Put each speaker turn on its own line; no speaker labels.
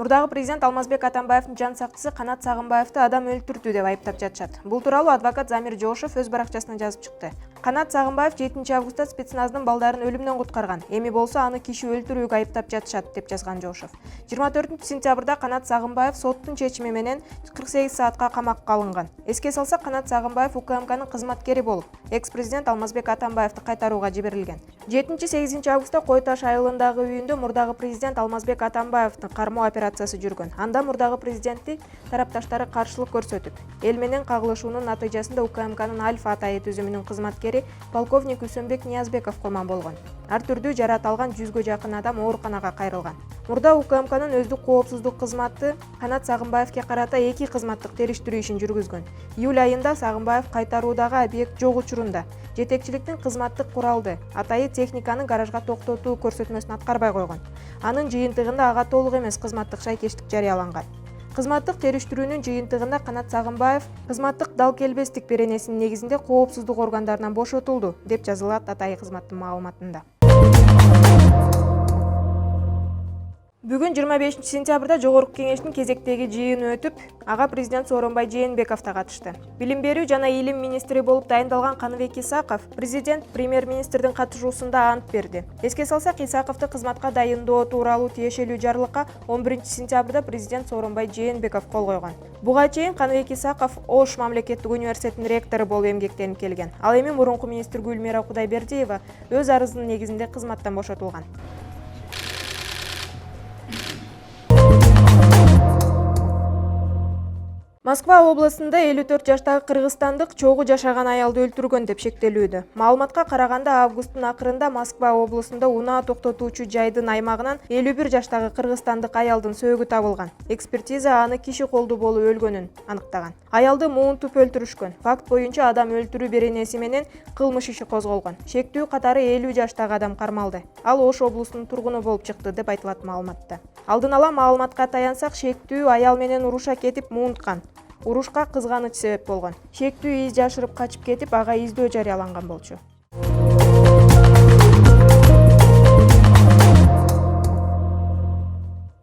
Мурдагы президент Алмазбек Атамбаевдин жан сакчысы Канат Сагынбаевди Адам өлтүрдү деп айыптап жатышат. Бул тууралуу адвокат Замир Жошов өз баракчасына жазып чыкты. Канат Сагынбаев 7-августта спецназдын балдарын өлүмдөн куткарган. Эми болсо аны киши өлтүрүүгө айыптап жатышат деп жазган Жошов. 24-сентябрда Канат Сагынбаев соттун чечими менен 48 саатка камакка алынган. Эске салсак, Канат Сагынбаев УКМКнын кызматкери болуп, экс-президент Алмазбек Атамбаевди кайтарууга жиберилген. 7-8 августта Кой Таш айылындагы үйүндө мурдагы президент Алмазбек Атамбаевдин кармоо операциясы жүргөн. Анда мурдагы президентти тарапташтары каршылык көрсөтүп, эл менен кагылышуунун натыйжасында УКМКнын Альфа атайы түзүмүнүн кызматкери полковник Үсөнбек Ниязбеков курман болгон. Ар түрдүү жарат алган 100гө жакын адам ооруканага кайрылган. Мурда УКМКнын өздүк коопсуздук кызматы Канат Сагынбаевге карата 2 кызматтык териштирүү ишин жүргүзгөн. Июль айында Сагынбаев кайтаруудагы объект жок учурунда жетекчиликтин кызматтык куралды атайы техниканы гаражга токтотуу көрсөтмөсүн аткарбай койгон. Анын жыйынтыгында ага толук эмес кызматтык шайкештик жарыяланган. Кызматтык териштирүүнүн жыйынтыгында Канат Сагынбаев кызматтык дал келбестик беренесинин негизинде коопсуздук органдарынан бошотулду деп жазылат атайы кызматтын маалыматында. Бүгүн 25-сентябрда Жогорку кеңештин кезектеги жыйыны өтүп, ага президент Сооронбай Жээнбеков да катышты. Билим берүү жана илим министри болуп дайындалган Каныбек Исаков президент премьер-министрдин катышуусунда ант берди. Эске салсак, Исаковду кызматка дайындоо тууралуу тиешелүү жарлыкка 11-сентябрда президент Сооронбай Жээнбеков кол койгон. Буга чейин Каныбек Исаков Ош мамлекеттик университетинин ректору болуп эмгектенип келген. Ал эми мурунку министр Гүлмира Кудайбердиева өз арызынын негизинде кызматтан бошотулган. Москва облусунда 54 жаштагы кыргызстандык чогуу жашаган аялды өлтүргөн деп шектелүүдө. Маалыматка караганда августтун акырында Москва облусунда унаа токтотуучу жайдын аймагынан 51 жаштагы кыргызстандык аялдын сөөгү табылган. Экспертиза аны киши колду болуп өлгөнүн аныктаган. Аялды муунтуп өлтүрүшкөн. Факт боюнча адам өлтүрүү беренеси менен кылмыш иши козголгон. Шектүү катары 50 жаштагы Адам кармалды. Ал Ош облусунун тургуну болуп чыкты деп айтылат маалыматта. Алдын ала маалыматка таянсак, шектүү аял менен уруша кетип муунткан. Урушка кызганыч себеп болгон. Шектүү из жашырып качып кетип, ага издөө жарыяланган болчу.